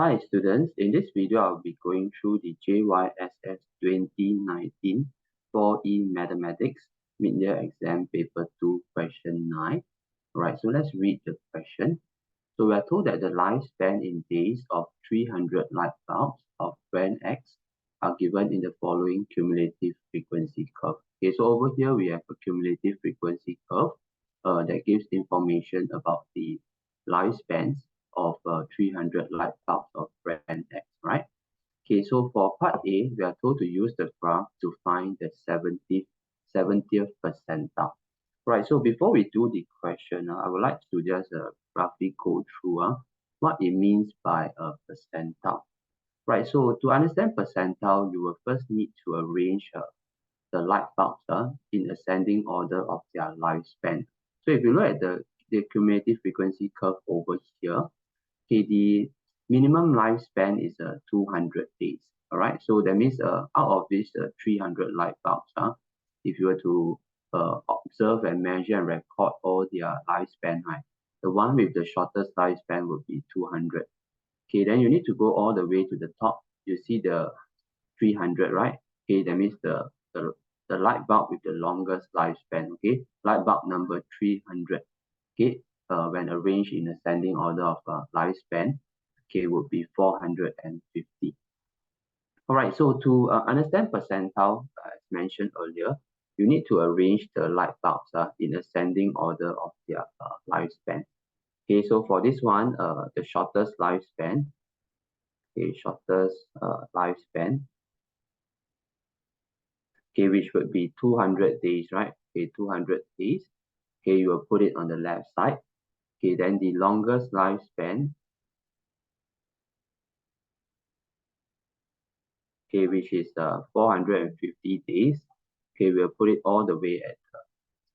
Hi students, in this video I'll be going through the JYSS 2019 4E Mathematics Mid-Year Exam Paper 2 Question 9. Alright, so let's read the question. So we are told that the lifespan in days of 300 light bulbs of brand X are given in the following cumulative frequency curve. Okay, so over here we have a cumulative frequency curve that gives information about the lifespans of 300 light bulbs of brand X, right? Okay, so for part A, we are told to use the graph to find the 70th percentile. Right, so before we do the question, I would like to just roughly go through what it means by a percentile. Right, so to understand percentile, you will first need to arrange the light bulbs in ascending order of their lifespan. So if you look at the cumulative frequency curve over here, okay, the minimum lifespan is 200 days. All right, so that means out of this 300 light bulbs, if you were to observe and measure and record all their lifespan, right, the one with the shortest lifespan would be 200. Okay, then you need to go all the way to the top. You see the 300, right? Okay, that means the light bulb with the longest lifespan. Okay, light bulb number 300. Okay, when arranged in ascending order of lifespan, okay, would be 450. All right, so to understand percentile, as mentioned earlier, you need to arrange the light bulbs in ascending order of their lifespan. Okay, so for this one, the shortest lifespan, okay, lifespan, okay, which would be 200 days, right? Okay, 200 days. Okay, you will put it on the left side. Okay, then the longest lifespan, okay, which is 450 days. Okay, we'll put it all the way at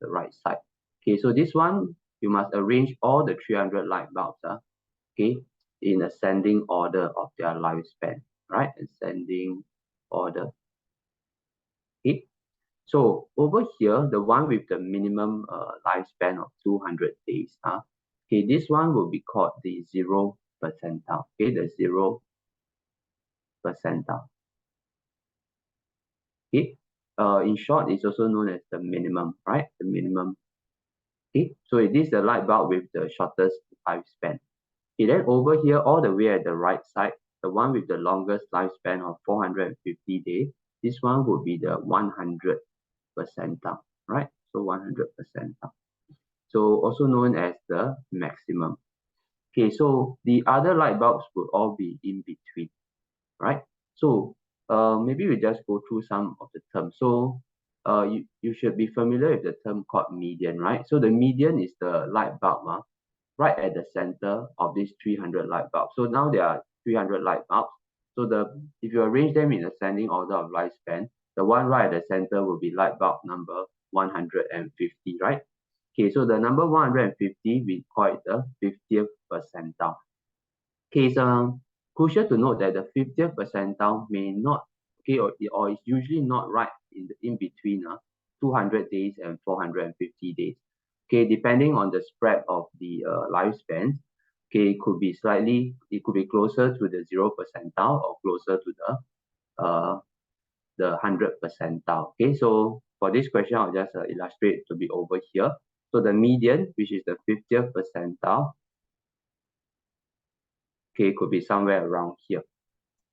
the right side. Okay, so this one, you must arrange all the 300 light bulbs, okay, in ascending order of their lifespan, right? Ascending order. Okay, so over here, the one with the minimum lifespan of 200 days, okay, this one will be called the 0 percentile, okay, the 0 percentile. Okay, in short, it's also known as the minimum, right? The minimum. Okay, so it is the light bulb with the shortest lifespan. Okay, then over here, all the way at the right side, the one with the longest lifespan of 450 days, this one would be the 100 percentile, right? So 100 percentile. So also known as the maximum. Okay, so the other light bulbs will all be in between, right? So maybe we just go through some of the terms. So you should be familiar with the term called median, right? So the median is the light bulb right at the center of these 300 light bulbs. So now there are 300 light bulbs. So if you arrange them in ascending order of lifespan, the one right at the center will be light bulb number 150, right? Okay, so the number 150, we call it the 50th percentile. Okay, it's crucial to note that the 50th percentile may not, okay, or is usually not right in between 200 days and 450 days. Okay, depending on the spread of the lifespan, okay, it could be closer to the 0 percentile or closer to the 100 percentile. Okay, so for this question, I'll just illustrate to be over here. So the median, which is the 50th percentile, okay, could be somewhere around here.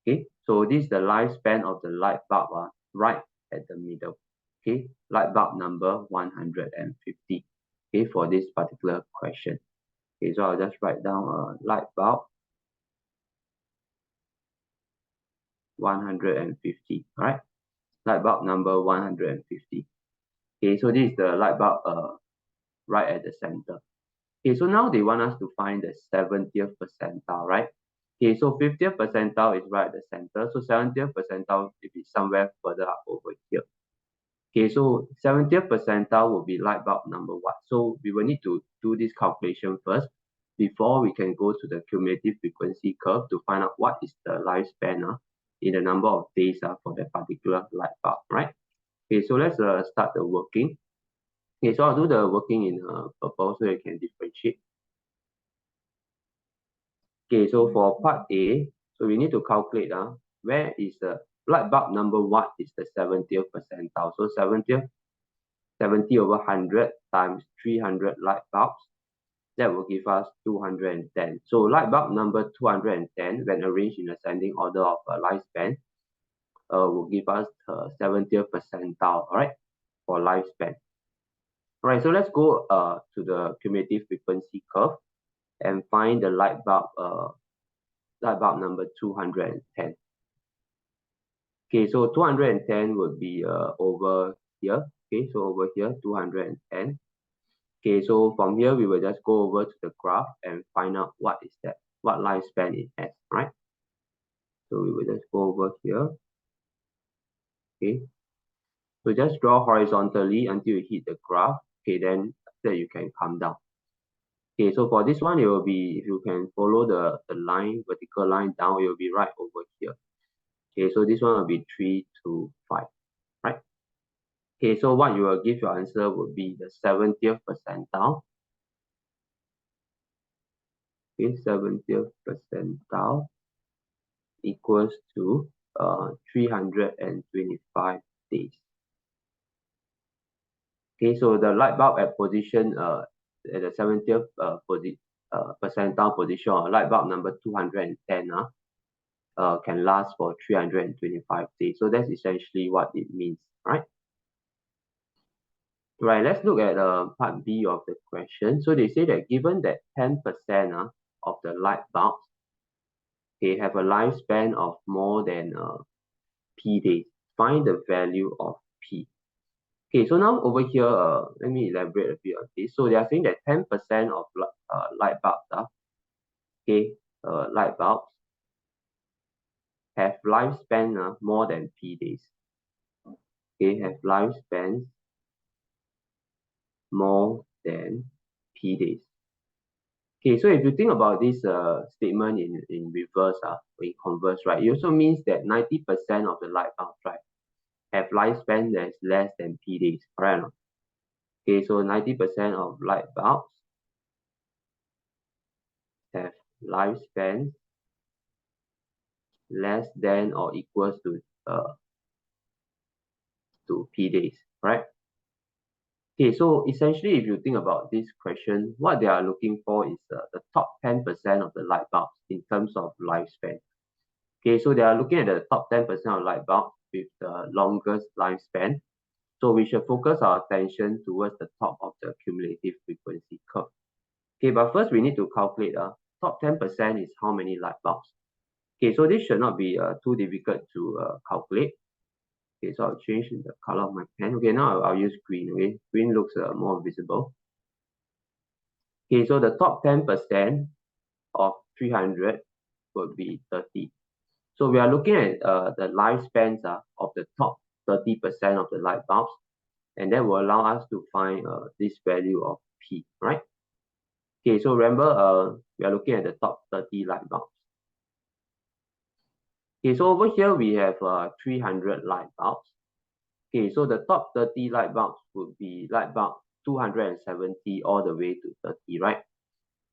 Okay, so this is the lifespan of the light bulb right at the middle. Okay, light bulb number 150. Okay, for this particular question. Okay, so I'll just write down light bulb 150. All right, light bulb number 150. Okay, so this is the light bulb right at the center. Okay, so now they want us to find the 70th percentile, right? Okay, so 50th percentile is right at the center. So 70th percentile will be somewhere further up over here. Okay, so 70th percentile will be light bulb number what? So we will need to do this calculation first before we can go to the cumulative frequency curve to find out what is the lifespan in the number of days for that particular light bulb, right? Okay, so let's start the working. Okay, so I'll do the working in purple so you can differentiate. Okay, so for part A, So we need to calculate where is the light bulb number, what is the 70th percentile. So 70 over 100 times 300 light bulbs, that will give us 210. So light bulb number 210, when arranged in ascending order of lifespan, will give us 70th percentile, all right, for lifespan. All right, so let's go to the cumulative frequency curve and find the light bulb number 210. Okay, so 210 would be over here. Okay, so over here 210. Okay, so from here we will just go over to the graph and find out what is that, what lifespan it has, right? So we will just go over here. Okay, so just draw horizontally until you hit the graph. Okay, then after you can come down. Okay, so for this one, it will be, if you can follow the line, vertical line down, it will be right over here. Okay, so this one will be 3 to 5, right? Okay, so what you will give your answer would be the 70th percentile. Okay, 70th percentile equals to 325 days. Okay, so the light bulb at position at the 70th percentile position, or light bulb number 210 can last for 325 days. So that's essentially what it means, right? Right, let's look at part B of the question. So they say that given that 10% of the light bulbs, okay, have a lifespan of more than P days, find the value of P. Okay, so now over here, let me elaborate a bit on this. So they are saying that 10% of light bulbs, light bulbs have lifespan more than P days. Okay, have lifespans more than P days. Okay, so if you think about this statement in reverse, in converse, right, it also means that 90% of the light bulbs, right, have lifespan that is less than P days, right? Okay, so 90% of light bulbs have lifespans less than or equals to P days, right? Okay, so essentially, if you think about this question, what they are looking for is the top 10% of the light bulbs in terms of lifespan. Okay, so they are looking at the top 10% of light bulbs with the longest lifespan. So we should focus our attention towards the top of the cumulative frequency curve. Okay, but first we need to calculate top 10% is how many light bulbs. Okay, so this should not be too difficult to calculate. Okay, so I'll change the color of my pen. Okay, now I'll use green. Okay, green looks more visible. Okay, so the top 10% of 300 would be 30. So we are looking at the lifespans of the top 30% of the light bulbs, and that will allow us to find this value of P, right? Okay, so remember, we are looking at the top 30 light bulbs. Okay, so over here we have 300 light bulbs. Okay, so the top 30 light bulbs would be light bulb 270 all the way to 30, right?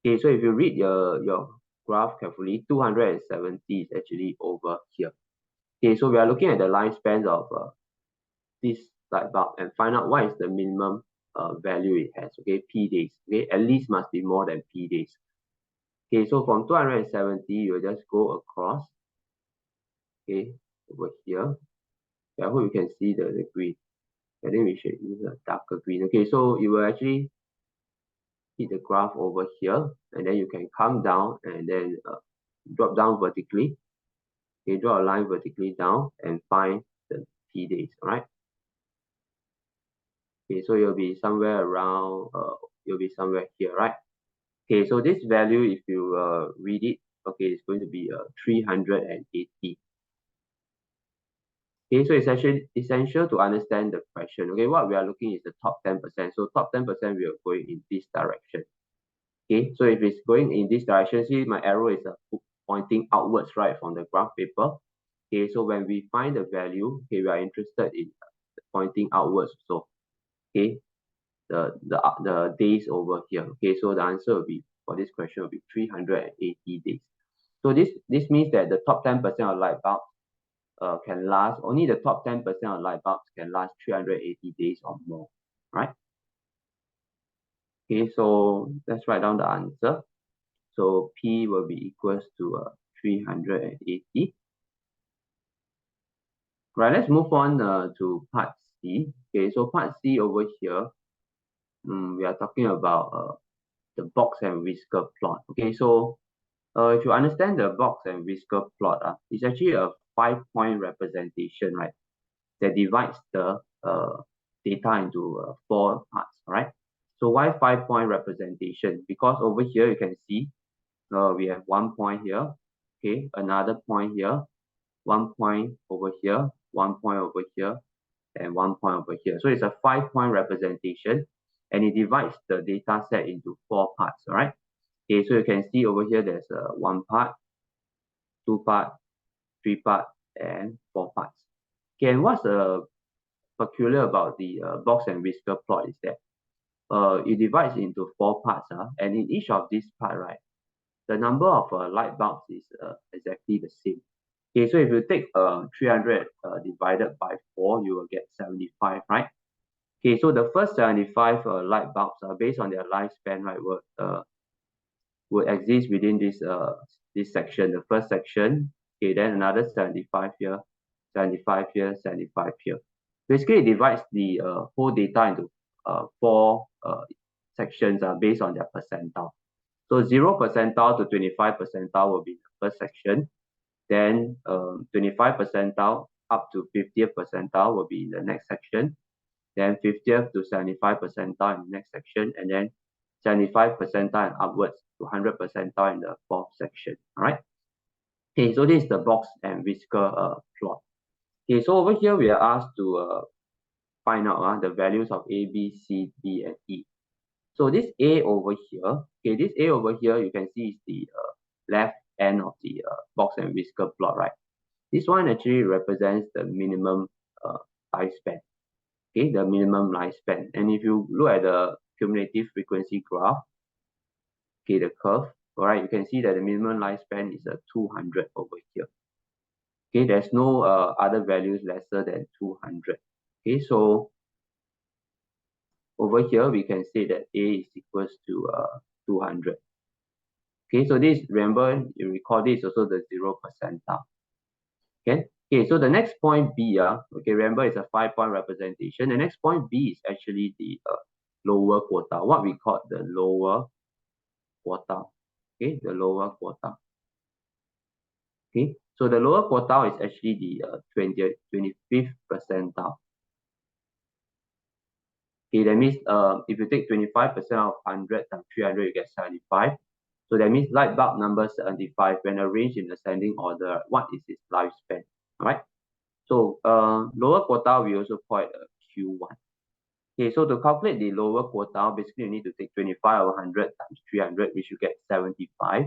Okay, so if you read your graph carefully, 270 is actually over here. Okay, so we are looking at the lifespans of this light bulb and find out what is the minimum value it has. Okay, P days. Okay, at least must be more than P days. Okay, so from 270, you'll just go across. Okay, over here. Okay, I hope you can see the green. I think we should use a darker green. Okay, so you will actually hit the graph over here, and then you can come down and then drop down vertically. Okay, draw a line vertically down and find the P days, all right? Okay, so you'll be somewhere around, you'll be somewhere here, right? Okay, so this value, if you read it, okay, it's going to be 380. Okay, so it's actually essential to understand the question. Okay, what we are looking is the top 10%. So top 10% we are going in this direction. Okay, so if it's going in this direction, see my arrow is pointing outwards, right, from the graph paper. Okay, so when we find the value, okay, we are interested in pointing outwards. So, okay, the days over here. Okay, so the answer will be for this question will be 380 days. So this means that the top 10% of light bulbs can last, only the top 10% of light bulbs can last 380 days or more, right? Okay, so let's write down the answer. So P will be equals to 380. Right, let's move on to part C. Okay, so part C over here, we are talking about the box and whisker plot. Okay, so if you understand the box and whisker plot, it's actually a 5-point representation, right? That divides the data into 4 parts, right? So why 5-point representation? Because over here you can see we have 1 point here, okay, another point here, 1 point over here, 1 point over here, and 1 point over here. So it's a 5-point representation, and it divides the data set into 4 parts, all right? Okay, so you can see over here there's 1 part, 2 part, 3 part, and 4 parts. Okay, and what's peculiar about the box and whisker plot is that it divides into 4 parts, and in each of these parts, right, the number of light bulbs is exactly the same. Okay, so if you take 300 divided by 4, you will get 75, right? Okay, so the first 75 light bulbs based on their lifespan, right, will exist within this section, the first section. Okay, then another 75 here, 75 here, 75 here. Basically, it divides the whole data into 4 sections based on their percentile. So 0 percentile to 25 percentile will be the first section. Then 25 percentile up to 50th percentile will be in the next section. Then 50th to 75 percentile in the next section, and then 75 percentile and upwards to 100 percentile in the 4th section. All right. Okay, so this is the box and whisker plot. Okay, so over here we are asked to find out the values of A, B, C, D, and E. So this A over here, okay, this A over here you can see is the left end of the box and whisker plot, right? This one actually represents the minimum lifespan. Okay, the minimum lifespan. And if you look at the cumulative frequency graph, okay, the curve, all right, you can see that the minimum lifespan is 200 over here. Okay, there's no other values lesser than 200. Okay, so over here we can say that A is equals to 200. Okay, so this, remember, you recall this is also the 0 percentile. Okay, so the next point B, okay, remember it's a 5-point representation. The next point B is actually the lower quartile, what we call the lower quartile. Okay, the lower quartile. Okay, so the lower quartile is actually the 25th percentile. Okay, that means if you take 25% of 100 times 300, you get 75. So that means light bulb number 75, when arranged in ascending order, what is its lifespan? All right. So lower quartile we also call it Q1. Okay, so to calculate the lower quartile, basically you need to take 25 over 100 times 300, which you get 75.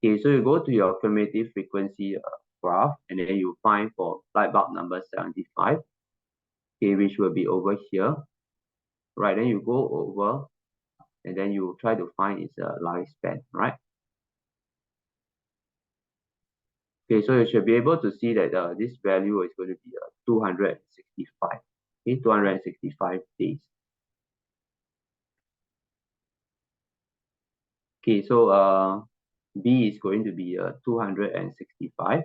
Okay, so you go to your cumulative frequency graph, and then you find for light bulb number 75. Okay, which will be over here. Right, then you go over, and then you try to find its lifespan, right? Okay, so you should be able to see that this value is going to be 265. Okay, 265 days. Okay, so B is going to be 265.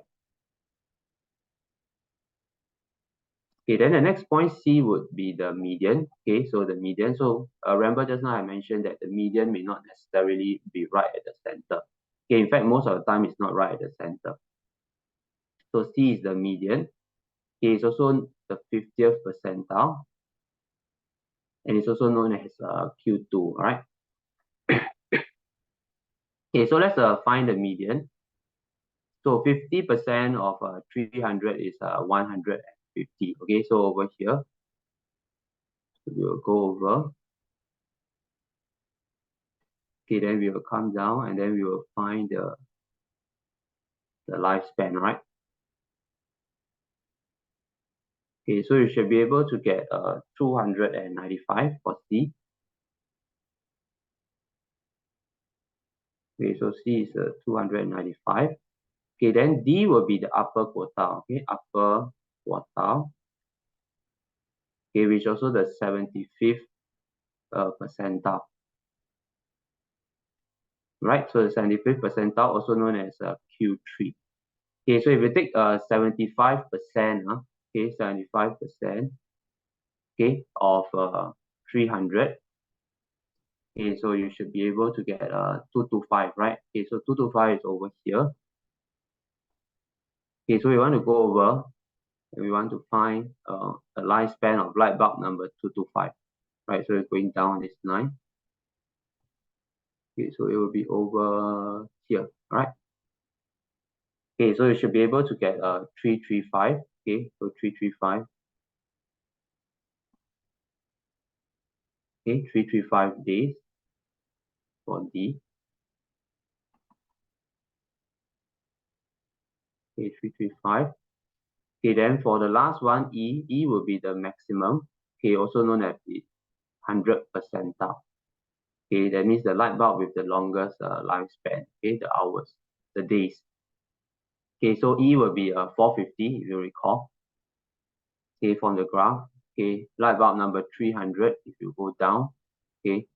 Okay, then the next point C would be the median. Okay, so the median. So remember just now I mentioned that the median may not necessarily be right at the center. Okay, in fact, most of the time it's not right at the center. So C is the median. Okay, it's also the 50th percentile, and it's also known as Q2. All right. Okay, so let's find the median. So 50% of 300 is 150. Okay, so over here, we'll go over. Okay, then we will come down, and then we will find the lifespan, right? Okay, so you should be able to get 295 for C. Okay, so C is 295. Okay, then D will be the upper quartile. Okay, upper quartile. Okay, which also the 75th percentile. Right, so the 75th percentile, also known as Q3. Okay, so if you take 75%, okay, 75%, okay, of 300, okay, so you should be able to get 225, right? Okay, so 225 is over here. Okay, so we want to go over, and we want to find the lifespan of light bulb number 225, right? So we're going down this line. Okay, so it will be over here, right? Okay, so you should be able to get 335. Okay, so 335. Okay, 335 days for D. Okay, 335. Okay, then for the last one, E will be the maximum. Okay, also known as the 100th percentile. Okay, that means the light bulb with the longest lifespan. Okay, the hours, the days. Okay, so E will be 450, if you recall. Okay, from the graph. Okay, light bulb number 300, if you go down, okay,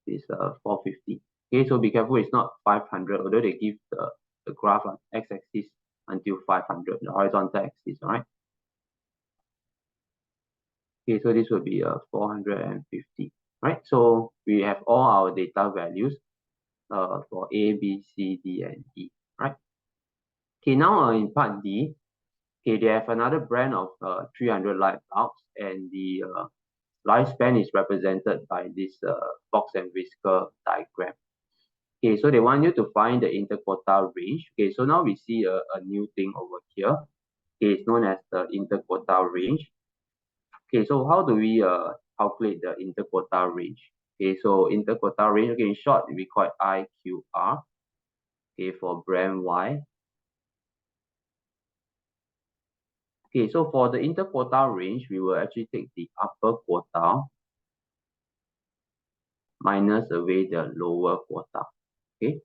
is 450. Okay, so be careful, it's not 500, although they give the graph on x-axis until 500, the horizontal axis, all right? Okay, so this will be 450, right? So we have all our data values for A, B, C, D, and E, right? Okay, now in part D, okay, they have another brand of 300 light bulbs, and the lifespan is represented by this box and whisker diagram. Okay, so they want you to find the interquartile range. Okay, so now we see a new thing over here. Okay, it's known as the interquartile range. Okay, so how do we calculate the interquartile range? Okay, so interquartile range, okay, in short, we call it IQR, okay, for brand Y. Okay, so for the interquartile range, we will actually take the upper quartile minus away the lower quartile. Okay,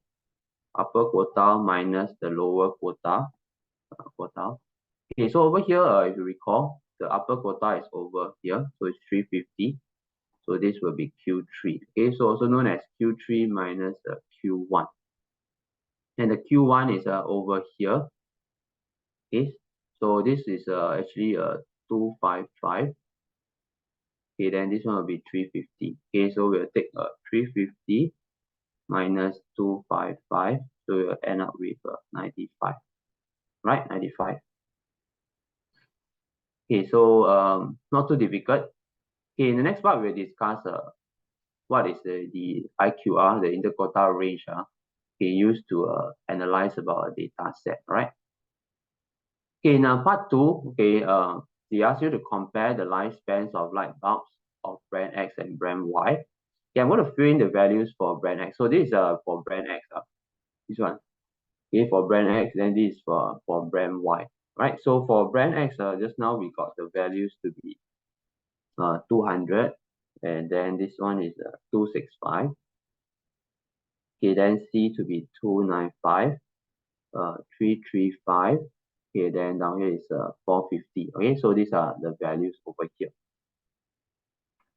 upper quartile minus the lower quartile. Okay, so over here, if you recall, the upper quartile is over here, so it's 350. So this will be Q3. Okay, so also known as Q3 minus Q1. And the Q1 is over here. Okay, so this is actually 255. Okay, then this one will be 350. Okay, so we'll take 350 minus 255. So we'll end up with 95. Right, 95. Okay, so not too difficult. Okay, in the next part, we'll discuss what is the IQR, the interquartile range, okay, used to analyze about a data set, right? Okay, now part 2, okay, they ask you to compare the lifespans of light bulbs of brand X and brand Y. Okay, I'm going to fill in the values for brand X. So this is for brand X, this one. Okay, for brand X, then this is for brand Y, right? So for brand X, just now we got the values to be 200, and then this one is 265. Okay, then C to be 295, 335. Okay, then down here is 450. Okay, so these are the values over here.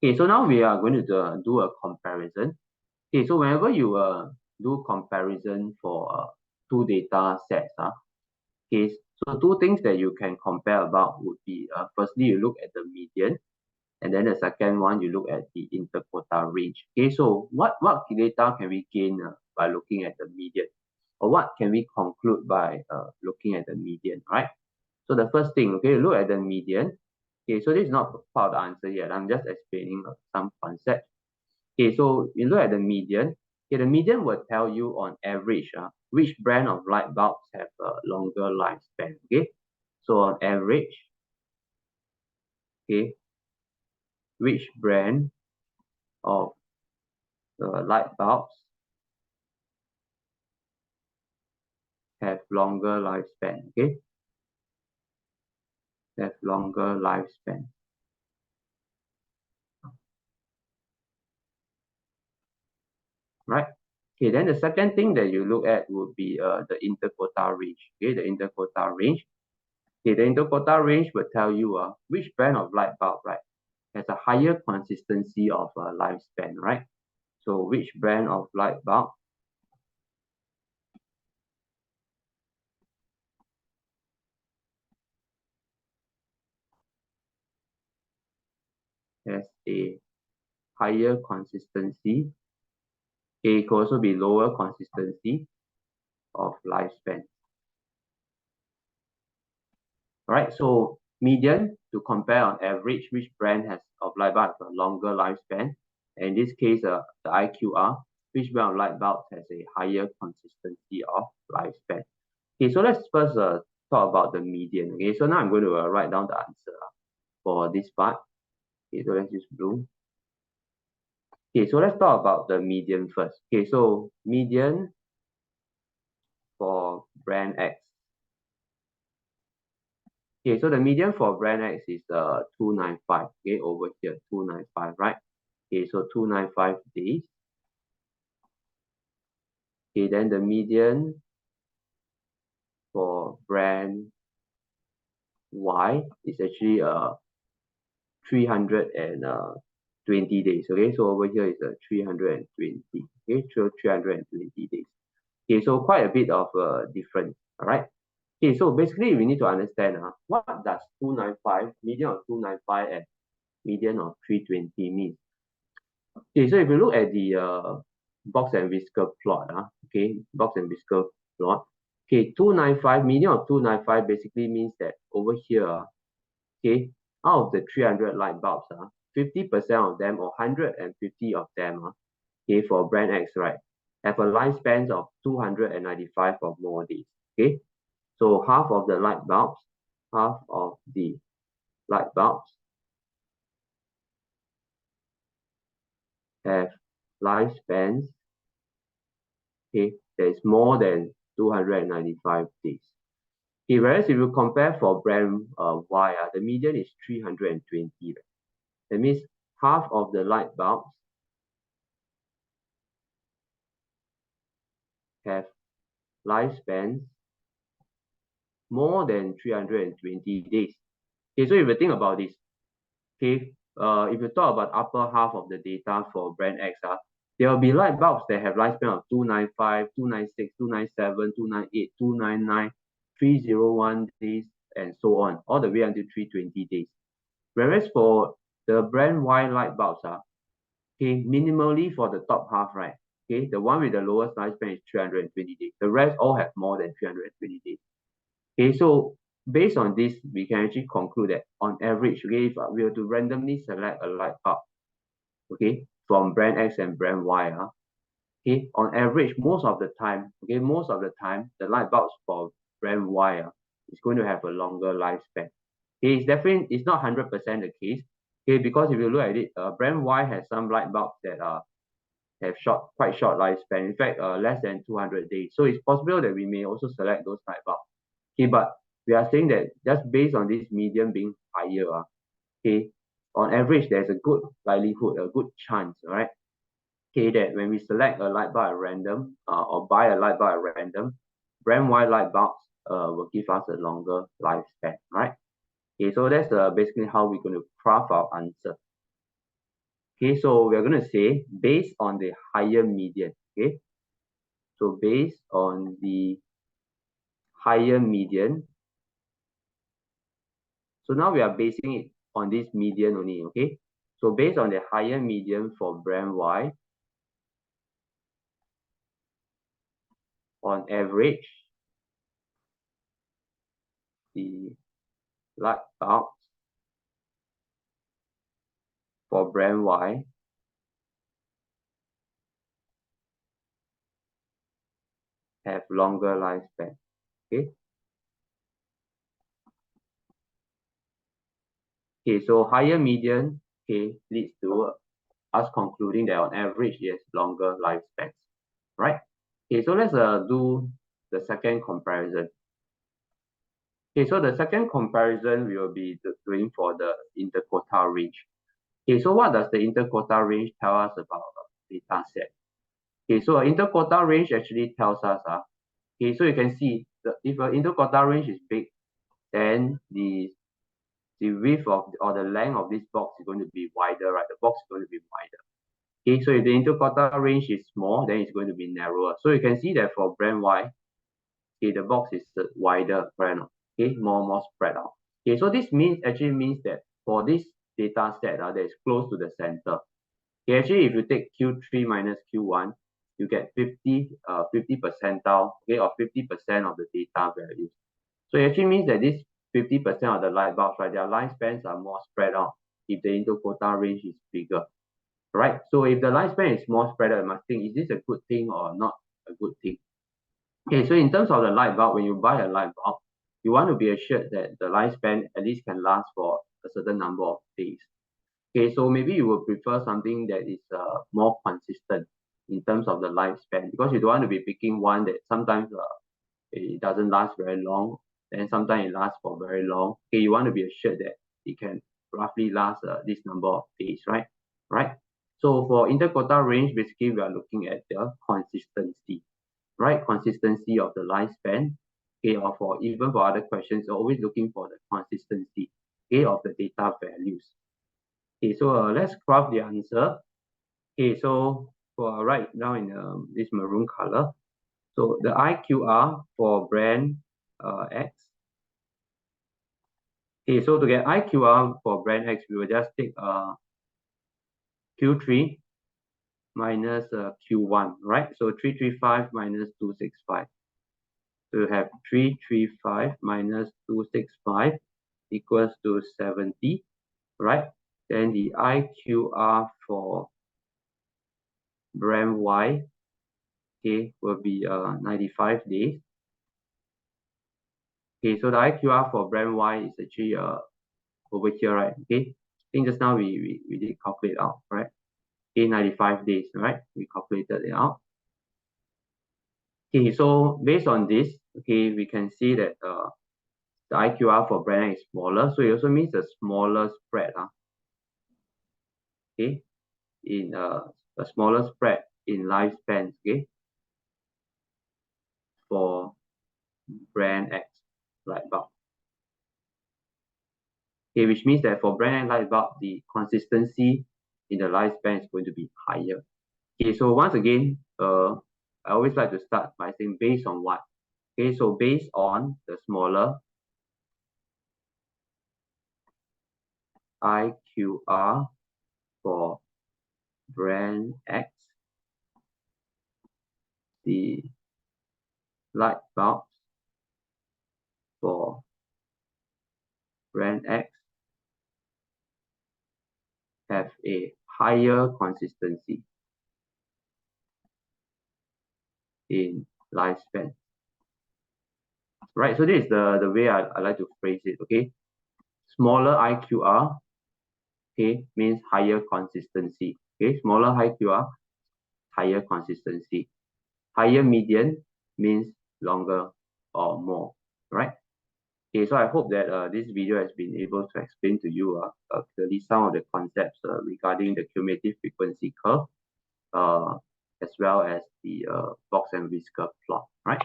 Okay, so now we are going to do a comparison. Okay, so whenever you do comparison for two data sets, okay, so two things that you can compare about would be firstly, you look at the median, and then the second one, you look at the interquartile range. Okay, so what data can we gain by looking at the median? Or what can we conclude by looking at the median, right? So the first thing, okay, look at the median. Okay, so this is not part of the answer yet. I'm just explaining some concept. Okay, so you look at the median. Okay, the median will tell you on average which brand of light bulbs have a longer lifespan. Okay, so on average, okay, which brand of light bulbs have longer lifespan? Okay, have longer lifespan. Right? Okay, then the second thing that you look at would be the interquartile range. Okay, the interquartile range. Okay, the interquartile range will tell you which brand of light bulb, right, has a higher consistency of lifespan, right? So which brand of light bulb has a higher consistency? It could also be lower consistency of lifespan. All right, so median to compare on average which brand has of light bulb has a longer lifespan. And in this case, the IQR, which brand of light bulb has a higher consistency of lifespan. Okay, so let's first talk about the median. Okay, so now I'm going to write down the answer for this part. Okay, so let's use blue. Okay, so let's talk about the median first. Okay, so median for brand X. Okay, so the median for brand X is 295. Okay, over here 295, right? Okay, so 295 days. Okay, then the median for brand Y is actually 320 days. Okay, so over here is 320. Okay, so 320 days. Okay, so quite a bit of difference. All right. Okay, so basically we need to understand what does 295, median of 295 and median of 320 mean. Okay, so if you look at the box and whisker plot, okay, box and whisker plot, okay, 295, median of 295 basically means that over here, okay, out of the 300 light bulbs, 50% of them or 150 of them, okay, for brand X, right, have a lifespan of 295 or more days, okay? So half of the light bulbs have lifespans, okay, that is more than 295 days. Okay, whereas if you compare for brand Y, the median is 320. Right? That means half of the light bulbs have lifespans more than 320 days. Okay, so if you think about this, okay, if you talk about upper half of the data for brand X, there will be light bulbs that have lifespan of 295, 296, 297, 298, 299, 301 days, and so on, all the way until 320 days. Whereas for the brand Y light bulbs, okay, minimally for the top half, right? Okay, the one with the lowest lifespan is 320 days. The rest all have more than 320 days. Okay, so based on this, we can actually conclude that on average, okay, if we were to randomly select a light bulb, okay, from brand X and brand Y, okay, on average, most of the time, the light bulbs for brand Y is going to have a longer lifespan. Okay, it's not 100% the case. Okay, because if you look at it, brand Y has some light bulbs that have quite short lifespan. In fact, less than 200 days. So it's possible that we may also select those light bulbs. Okay, but we are saying that just based on this median being higher, okay, on average, there's a good likelihood, a good chance, all right, okay, that when we select a light bulb at random or buy a light bulb at random, brand Y light bulbs will give us a longer lifespan, right? Okay, so that's basically how we're going to craft our answer. Okay, so we're going to say based on the higher median, okay? So based on the higher median, so now we are basing it on this median only, okay? So based on the higher median for brand Y, on average, the light bulbs for brand Y have longer lifespan, okay? Okay, so higher median, okay, leads to us concluding that on average, yes, longer lifespans, right? Okay, so let's do the second comparison. Okay, so the second comparison we will be doing for the interquartile range. Okay, so what does the interquartile range tell us about the data set? Okay, so an interquartile range actually tells us, okay, so you can see if an interquartile range is big, then the width of or the length of this box is going to be wider, right? The box is going to be wider. Okay, so if the interquartile range is small, then it's going to be narrower. So you can see that for brand Y, okay, the box is wider, right? Okay, more spread out. Okay, so this actually means that for this data set that is close to the center, okay, actually if you take Q3 minus Q1, you get 50 percentile, okay, or 50% of the data values. So it actually means that this 50% of the light bulbs, right, their lifespans are more spread out if the interquartile range is bigger, right? So if the lifespan is more spread out, you must think, is this a good thing or not a good thing? Okay, so in terms of the light bulb, when you buy a light bulb, you want to be assured that the lifespan at least can last for a certain number of days. Okay, so maybe you would prefer something that is more consistent in terms of the lifespan, because you don't want to be picking one that sometimes it doesn't last very long, then sometimes it lasts for very long. Okay, you want to be assured that it can roughly last this number of days, right? So for interquartile range, basically we are looking at the consistency, right? Consistency of the lifespan. Okay, or for even for other questions, you're always looking for the consistency, okay, of the data values. Okay, so let's craft the answer. Okay, so for right now in this maroon color, so the IQR for brand X. Okay, so to get IQR for brand X, we will just take Q3 minus Q1, right? So 335 minus 265. So you have 335 minus 265 equals to 70, right? Then the IQR for brand Y, okay, will be 95 days. Okay, so the IQR for brand Y is actually over here, right? Okay, I think just now we did calculate out, right? Okay, 95 days, right? We calculated it out. Okay, so based on this, okay, we can see that the IQR for brand is smaller, so it also means a smaller spread, okay, in a smaller spread in lifespans, okay, for brand X light bulb. Okay, which means that for brand X light bulb, the consistency in the lifespan is going to be higher. Okay, so once again, I always like to start by saying based on what? Okay, so based on the smaller IQR for brand X, the light bulbs for brand X have a higher consistency in lifespan. Right, so this is the way I like to phrase it, okay? Smaller IQR, okay, means higher consistency. Okay, smaller IQR, higher consistency. Higher median means longer or more, right? Okay, so I hope that this video has been able to explain to you clearly some of the concepts regarding the cumulative frequency curve, as well as the box and whisker plot, right?